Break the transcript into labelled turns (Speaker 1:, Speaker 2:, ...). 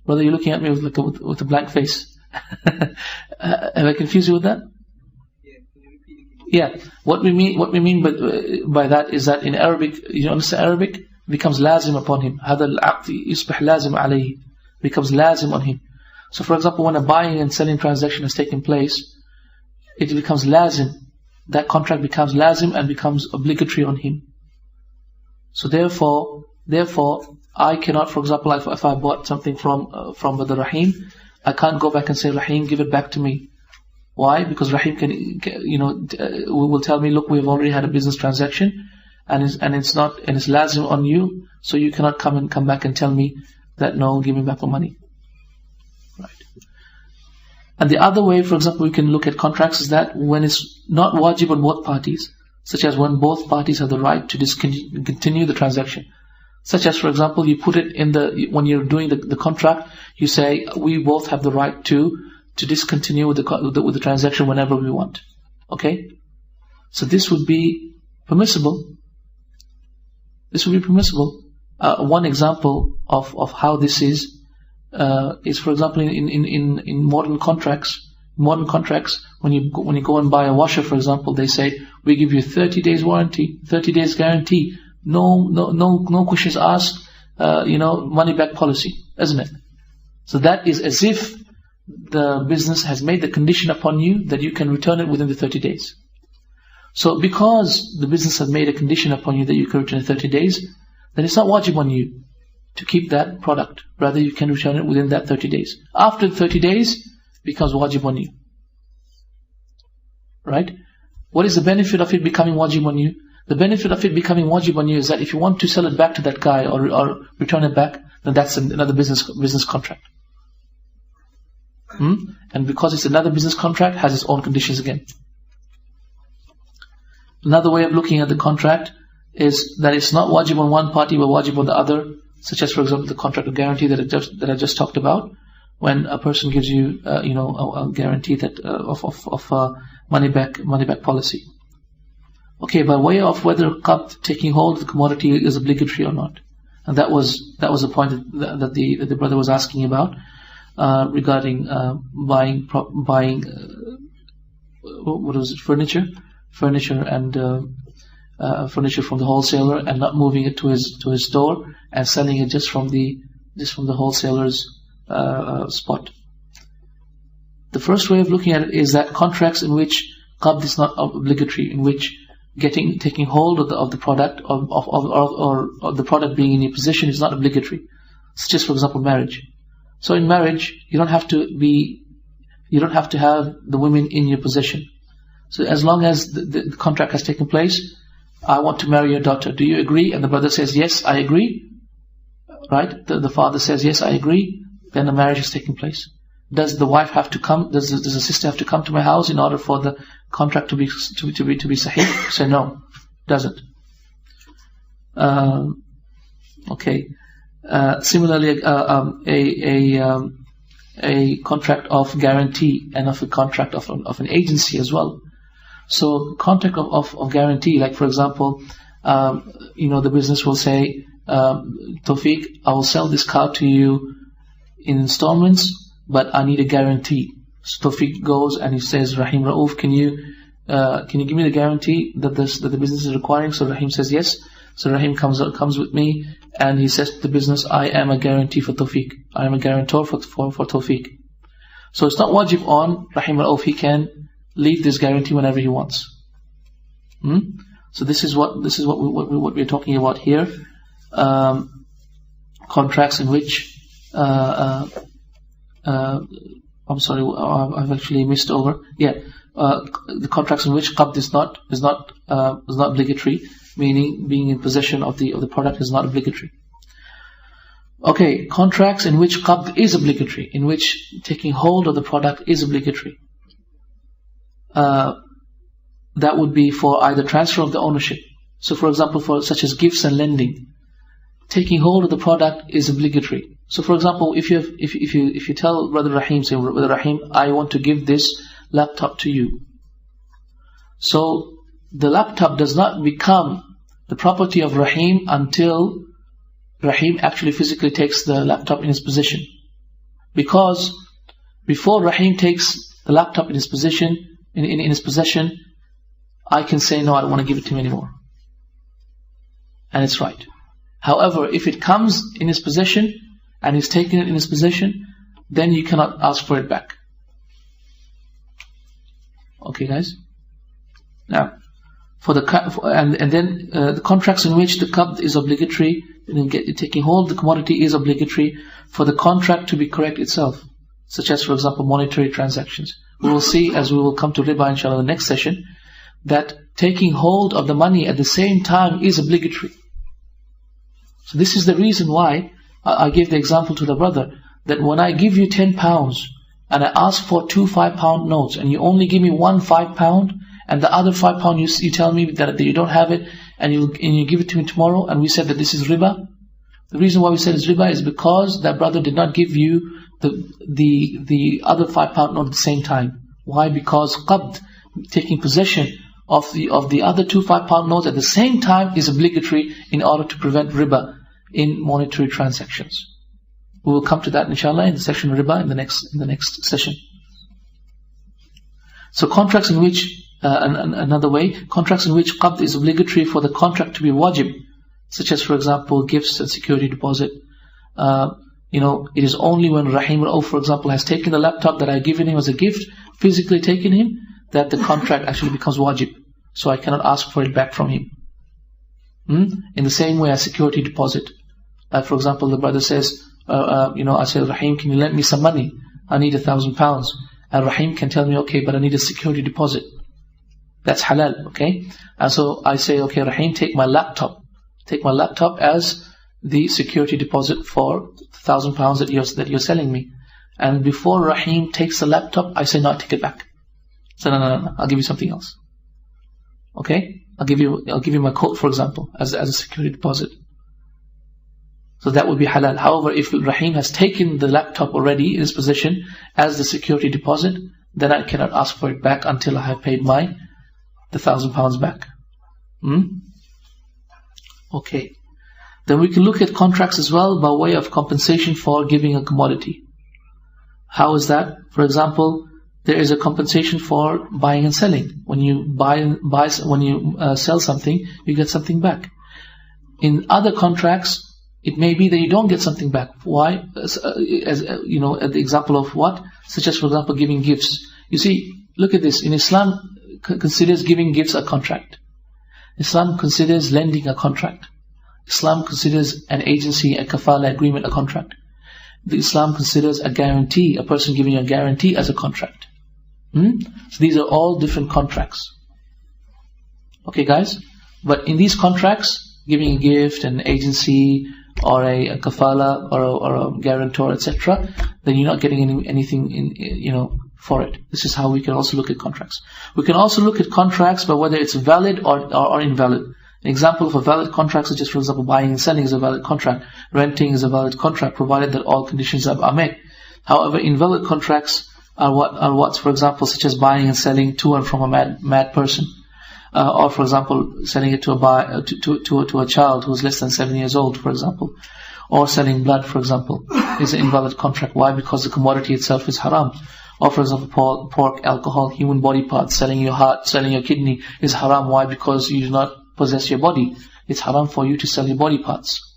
Speaker 1: Brother, you're looking at me with a blank face. Have I confused you with that? Yeah. What we mean by that is that in Arabic, you understand Arabic? Becomes lazim upon him. هذا العقد يصبح لازم عليه. Becomes lazim on him. So for example, when a buying and selling transaction has taken place, it becomes lazim. That contract becomes lazim and becomes obligatory on him. So therefore, I cannot, for example, if I bought something from Brother Rahim, I can't go back and say, Rahim, give it back to me. Why? Because Rahim will tell me, look, we've already had a business transaction, and it's lazim on you, so you cannot come back and tell me that no, give me back my money. Right. And the other way, for example, we can look at contracts is that when it's not wajib on both parties, such as when both parties have the right to continue the transaction. Such as, for example, you put it when you're doing the contract, you say, we both have the right to discontinue with the transaction whenever we want. Okay? So this would be permissible. One example of how this is, for example, in modern contracts. Modern contracts, when you go and buy a washer, for example, they say, we give you 30 days warranty, 30 days guarantee, no questions asked, money back policy, isn't it? So that is as if the business has made the condition upon you that you can return it within the 30 days. So because the business has made a condition upon you that you can return in 30 days, then it's not wajib on you to keep that product. Rather, you can return it within that 30 days. After the 30 days, becomes wajib on you. Right? What is the benefit of it becoming wajib on you? The benefit of it becoming wajib on you is that if you want to sell it back to that guy or return it back, then that's another business contract. And because it's another business contract, has its own conditions again. Another way of looking at the contract is that it's not wajib on one party but wajib on the other, such as, for example, the contract of guarantee that I just talked about. When a person gives you, a guarantee that of money back policy. Okay, by way of whether qabd, taking hold of the commodity, is obligatory or not, and that was the point that the brother was asking about regarding buying what was it, furniture and furniture from the wholesaler and not moving it to his store and selling it just from the wholesaler's spot. The first way of looking at it is that contracts in which qabd is not obligatory, in which taking hold of the product or the product being in your possession is not obligatory, such as, for example, marriage. So in marriage, you don't have to have the women in your possession. So as long as the contract has taken place, I want to marry your daughter. Do you agree? And the brother says, yes, I agree. Right? The father says, yes, I agree. Then the marriage is taking place. Does the wife have to come? Does the sister have to come to my house in order for the contract to be sahih? Say no, doesn't. Okay. Similarly, a contract of guarantee and of a contract of an agency as well. So contract of guarantee, like for example, the business will say, Tawfique, I will sell this car to you in installments, but I need a guarantee. So Tawfique goes and he says, Rahim Rauf, can you give me the guarantee that the business is requiring? So Rahim says yes. So Rahim comes with me and he says to the business, I am a guarantee for Tawfique. I am a guarantor for Tawfique. So it's not wajib on Rahim Rauf. He can leave this guarantee whenever he wants. So this is what we're talking about here. Contracts in which I'm sorry, I've actually missed over. The contracts in which qabd is not obligatory, meaning being in possession of the product is not obligatory. Okay, contracts in which qabd is obligatory, in which taking hold of the product is obligatory. That would be for either transfer of the ownership. So, for example, for such as gifts and lending, taking hold of the product is obligatory. So, for example, if you tell Brother Rahim, say, Brother Rahim, I want to give this laptop to you. So, the laptop does not become the property of Rahim until Rahim actually physically takes the laptop in his possession. Because before Rahim takes the laptop in his possession, I can say, no, I don't want to give it to him anymore. And it's right. However, if it comes in his possession, and he's taken it in his possession, then you cannot ask for it back. Okay, guys? Now, the contracts in which the qabd is obligatory, taking hold of the commodity is obligatory for the contract to be correct itself, such as, for example, monetary transactions. We will see, as we will come to ribah inshallah in the next session, that taking hold of the money at the same time is obligatory. So this is the reason why I gave the example to the brother, that when I give you £10 and I ask for 2 £5 notes and you only give me 1 £5 and the other £5 you tell me that you don't have it and you give it to me tomorrow, and we said that this is ribah. The reason why we said it's ribah is because that brother did not give you the other £5 note at the same time. Why? Because qabd, taking possession of the other 2 £5 notes at the same time, is obligatory in order to prevent ribah in monetary transactions. We will come to that inshallah in the section of ribah in the next session. So contracts in which another way, contracts in which qabd is obligatory for the contract to be wajib, such as, for example, gifts and security deposit. It is only when Rahim for example, has taken the laptop that I given him as a gift, physically taken him, that the contract actually becomes wajib. So I cannot ask for it back from him. In the same way as security deposit. For example, the brother says, I say, Rahim, can you lend me some money? I need £1,000. And Rahim can tell me, okay, but I need a security deposit. That's halal, okay? And so I say, okay, Rahim, take my laptop. Take my laptop as the security deposit for £1,000 that you're selling me. And before Rahim takes the laptop, I say, no, take it back. So no, I'll give you something else. Okay? I'll give you my coat, for example, as a security deposit. So that would be halal. However, if Rahim has taken the laptop already in his possession as the security deposit, then I cannot ask for it back until I have paid the £1,000 back. Okay. Then we can look at contracts as well by way of compensation for giving a commodity. How is that? For example, there is a compensation for buying and selling. When you sell something, you get something back. In other contracts, it may be that you don't get something back. Why? At the example of what? Such as, for example, giving gifts. You see, look at this. In Islam, considers giving gifts a contract. Islam considers lending a contract. Islam considers an agency, a kafala agreement, a contract. Islam considers a guarantee, a person giving a guarantee as a contract. So these are all different contracts. Okay, guys? But in these contracts, giving a gift, an agency, or a kafala, or a guarantor, etc., then you're not getting anything for it. This is how we can also look at contracts. We can also look at contracts by whether it's valid or invalid. An example of a valid contract, such as, for example, buying and selling is a valid contract. Renting is a valid contract, provided that all conditions are met. However, invalid contracts are what, for example, such as buying and selling to and from a mad person. Or, for example, selling it to a child who is less than 7 years old, for example. Or selling blood, for example, is an invalid contract. Why? Because the commodity itself is haram. Or, for example, pork, alcohol, human body parts, selling your heart, selling your kidney is haram. Why? Because you do not possess your body. It's haram for you to sell your body parts.